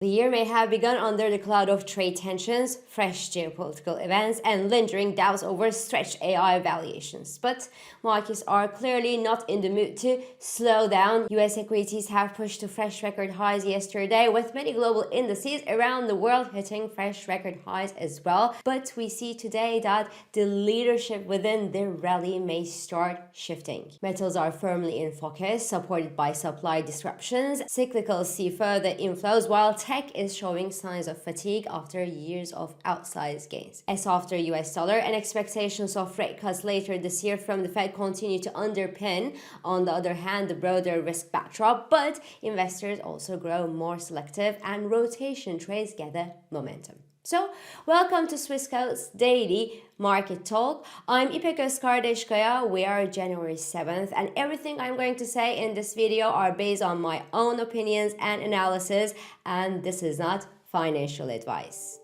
The year may have begun under the cloud of trade tensions, fresh geopolitical events, and lingering doubts over stretched AI valuations. But markets are clearly not in the mood to slow down. US equities have pushed to fresh record highs yesterday, with many global indices around the world hitting fresh record highs as well. But we see today that the leadership within the rally may start shifting. Metals are firmly in focus, supported by supply disruptions. Cyclicals see further inflows, while tech is showing signs of fatigue after years of outsized gains. A softer US dollar and expectations of rate cuts later this year from the Fed continue to underpin, on the other hand, the broader risk backdrop, but investors also grow more selective and rotation trades gather momentum. So, welcome to Swissquote's Daily Market Talk. I'm İpek Özkardeşkaya. We are January 7th, and everything I'm going to say in this video are based on my own opinions and analysis, and this is not financial advice.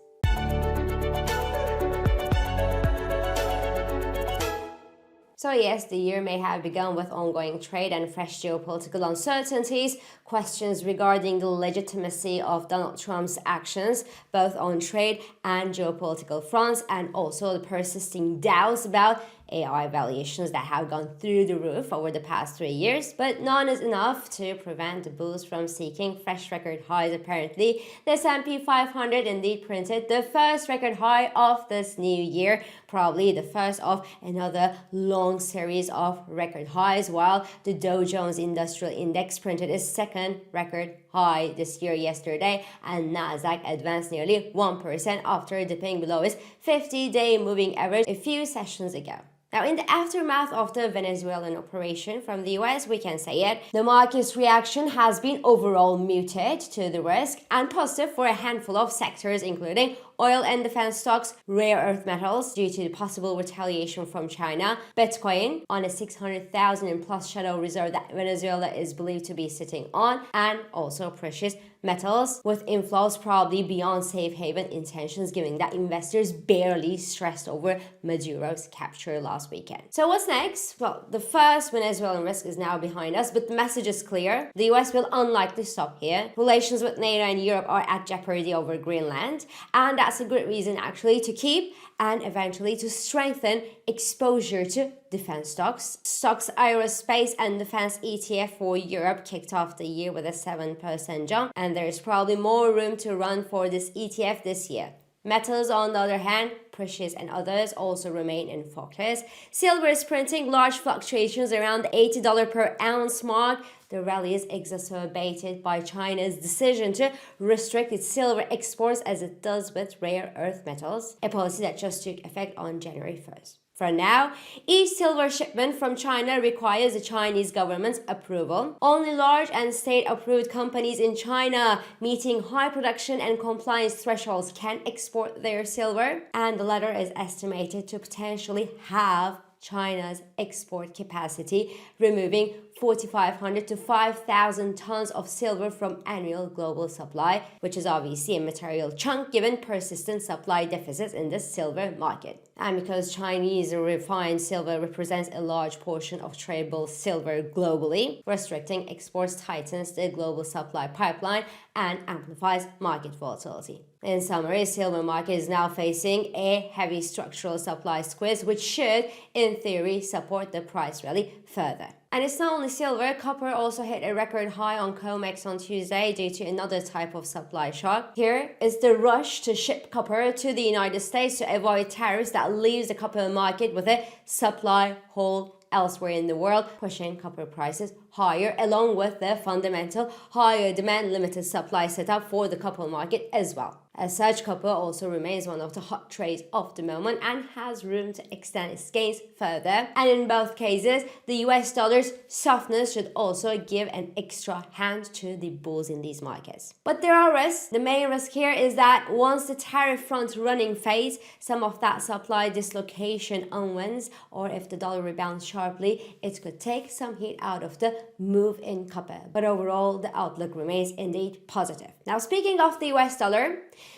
So yes, the year may have begun with ongoing trade and fresh geopolitical uncertainties, questions regarding the legitimacy of Donald Trump's actions, both on trade and geopolitical fronts, and also the persisting doubts about AI valuations that have gone through the roof over the past 3 years, but none is enough to prevent the bulls from seeking fresh record highs. Apparently, the S&P 500 indeed printed the first record high of this new year, probably the first of another long series of record highs, while the Dow Jones Industrial Index printed its second record high this year yesterday, and Nasdaq advanced nearly 1% after dipping below its 50-day moving average a few sessions ago. Now, in the aftermath of the Venezuelan operation from the US, we can say it, the market's reaction has been overall muted to the risk and positive for a handful of sectors, including oil and defense stocks, rare earth metals due to the possible retaliation from China, Bitcoin on a 600,000 plus shadow reserve that Venezuela is believed to be sitting on, and also precious metals with inflows probably beyond safe haven intentions, given that investors barely stressed over Maduro's capture last weekend. So what's next? Well, the first Venezuelan risk is now behind us, but the message is clear. The US will unlikely stop here. Relations with NATO and Europe are at jeopardy over Greenland, and that's a good reason actually to keep and eventually to strengthen exposure to defense stocks. STOXX Aerospace and Defense ETF for Europe kicked off the year with a 7% jump, and there's probably more room to run for this ETF this year. Metals, on the other hand, precious and others, also remain in focus. Silver is printing large fluctuations around the $80 per ounce mark. The rally is exacerbated by China's decision to restrict its silver exports as it does with rare earth metals, a policy that just took effect on January 1st. For now, each silver shipment from China requires the Chinese government's approval. Only large and state-approved companies in China meeting high production and compliance thresholds can export their silver, and the latter is estimated to potentially halve China's export capacity, removing 4,500 to 5,000 tons of silver from annual global supply, which is obviously a material chunk given persistent supply deficits in the silver market. And because Chinese refined silver represents a large portion of tradable silver globally, restricting exports tightens the global supply pipeline and amplifies market volatility. In summary, silver market is now facing a heavy structural supply squeeze, which should, in theory, support the price rally further. And it's not only silver, copper also hit a record high on COMEX on Tuesday due to another type of supply shock. Here is the rush to ship copper to the United States to avoid tariffs that leaves the copper market with a supply hole elsewhere in the world, pushing copper prices higher, along with the fundamental higher demand limited supply setup for the copper market as well. As such, copper also remains one of the hot trades of the moment and has room to extend its gains further. And in both cases, the US dollar's softness should also give an extra hand to the bulls in these markets. But there are risks. The main risk here is that once the tariff front running fades, some of that supply dislocation unwinds, or if the dollar rebounds sharply, it could take some heat out of the move in copper. But overall, the outlook remains indeed positive. Now, speaking of the US dollar,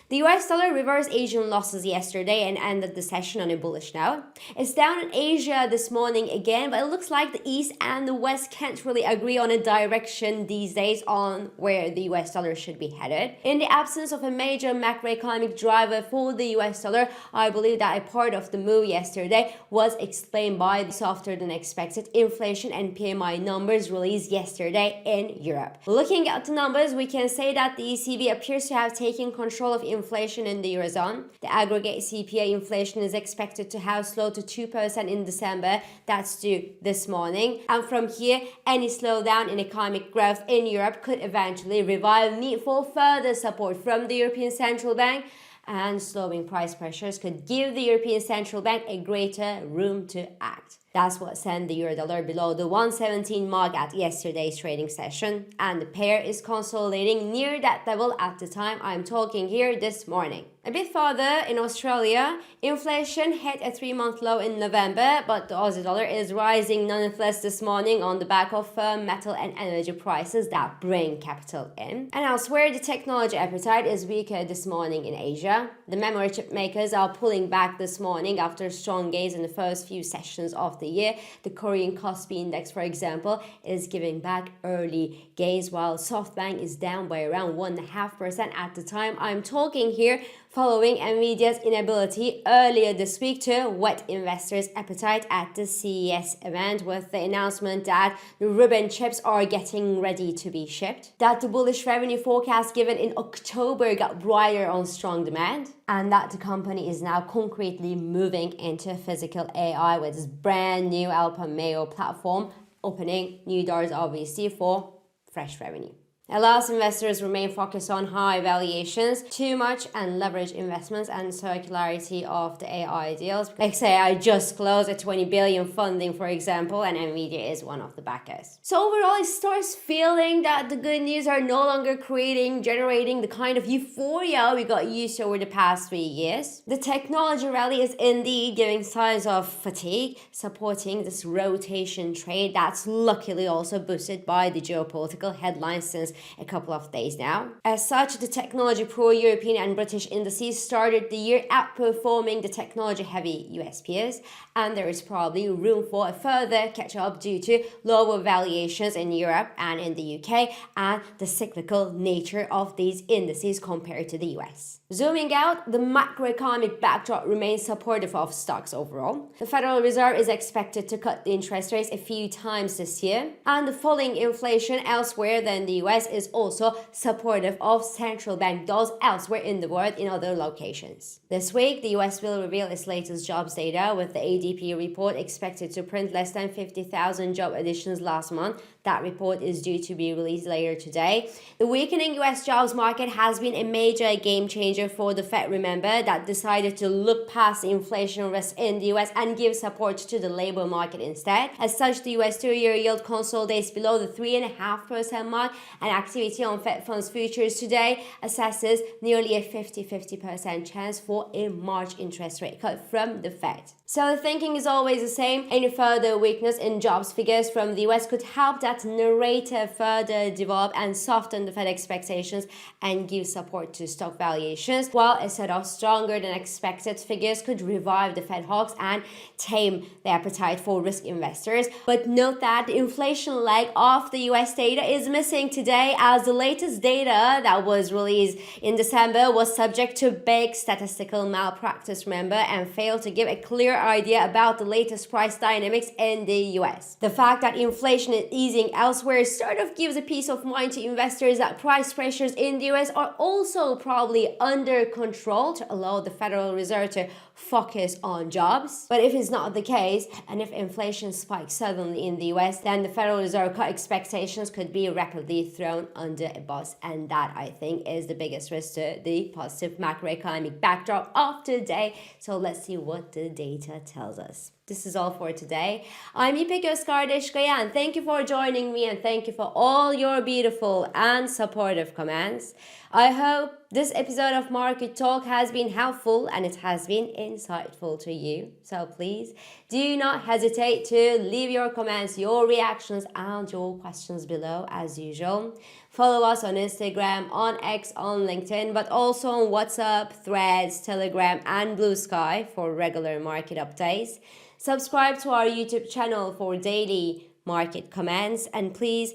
The US dollar reversed Asian losses yesterday and ended the session on a bullish note. It's down in Asia this morning again, but it looks like the East and the West can't really agree on a direction these days on where the US dollar should be headed. In the absence of a major macroeconomic driver for the US dollar, I believe that a part of the move yesterday was explained by the softer than expected inflation and PMI numbers released yesterday in Europe. Looking at the numbers, we can say that the ECB appears to have taken control of inflation in the Eurozone. The aggregate CPI inflation is expected to have slowed to 2% in December. That's due this morning. And from here, any slowdown in economic growth in Europe could eventually revive need for further support from the European Central Bank, and slowing price pressures could give the European Central Bank a greater room to act. That's what sent the euro-dollar below the 117 mark at yesterday's trading session, and the pair is consolidating near that level at the time I'm talking here this morning. A bit further, in Australia, inflation hit a 3-month low in November, but the Aussie dollar is rising nonetheless this morning on the back of firm metal and energy prices that bring capital in. And elsewhere, the technology appetite is weaker this morning in Asia. The memory chip makers are pulling back this morning after strong gains in the first few sessions of the year. The Korean Kospi index, for example, is giving back early gains, while SoftBank is down by around 1.5% at the time I'm talking here, following Nvidia's inability earlier this week to whet investors' appetite at the CES event with the announcement that the Rubin chips are getting ready to be shipped, that the bullish revenue forecast given in October got brighter on strong demand, and that the company is now concretely moving into physical AI with its brand new Alpha Mayo platform, opening new doors obviously for fresh revenue. Allows investors remain focused on high valuations, too much and leverage investments, and circularity of the AI deals. Like say I just closed a 20 billion funding, for example, and Nvidia is one of the backers. So overall, it starts feeling that the good news are no longer generating the kind of euphoria we got used to over the past 3 years. The technology rally is indeed giving signs of fatigue, supporting this rotation trade that's luckily also boosted by the geopolitical headlines since a couple of days now. As such, the technology pro-European and British indices started the year outperforming the technology-heavy US peers, and there is probably room for a further catch-up due to lower valuations in Europe and in the UK and the cyclical nature of these indices compared to the US. Zooming out, the macroeconomic backdrop remains supportive of stocks overall. The Federal Reserve is expected to cut the interest rates a few times this year, and the falling inflation elsewhere than the US is also supportive of central bank dolls elsewhere in the world in other locations. This week, the US will reveal its latest jobs data, with the ADP report expected to print less than 50,000 job additions last month. That report is due to be released later today. The weakening US jobs market has been a major game changer for the Fed, remember, that decided to look past the inflation risk in the US and give support to the labor market instead. As such, the US 2-year yield consolidates below the 3.5% mark, and activity on Fed funds futures today assesses nearly a 50% chance for a March interest rate cut from the Fed. So the thinking is always the same. Any further weakness in jobs figures from the US could help that narrative further develop and soften the Fed expectations and give support to stock valuations, while a set of stronger than expected figures could revive the Fed hawks and tame the appetite for risk investors. But note that the inflation leg of the US data is missing today, as the latest data that was released in December was subject to big statistical malpractice, remember, and failed to give a clear idea about the latest price dynamics in the US. The fact that inflation is easing elsewhere sort of gives a peace of mind to investors that price pressures in the US are also probably under control to allow the Federal Reserve to focus on jobs. But if it's not the case, and if inflation spikes suddenly in the US, then the Federal Reserve cut expectations could be rapidly thrown under a bus, and that, I think, is the biggest risk to the positive macroeconomic backdrop of today. So let's see what the data tells us. This is all for today. I'm İpek Özkardeşkaya, and thank you for joining me, and thank you for all your beautiful and supportive comments. I hope this episode of Market Talk has been helpful and it has been insightful to you. So please Do not hesitate to leave your comments, your reactions, and your questions below as usual. Follow us on Instagram, on X, on LinkedIn, but also on WhatsApp, Threads, Telegram, and Blue Sky for regular market updates. Subscribe to our YouTube channel for daily market comments, and please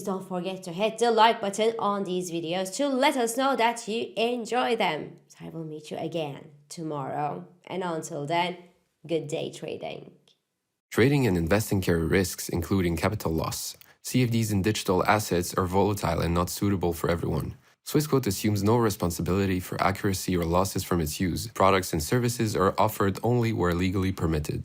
don't forget to hit the like button on these videos to let us know that you enjoy them. So I will meet you again tomorrow, and until then, good day trading. Trading and investing carry risks, including capital loss. CFDs in digital assets are volatile and not suitable for everyone. Swissquote assumes no responsibility for accuracy or losses from its use. Products and services are offered only where legally permitted.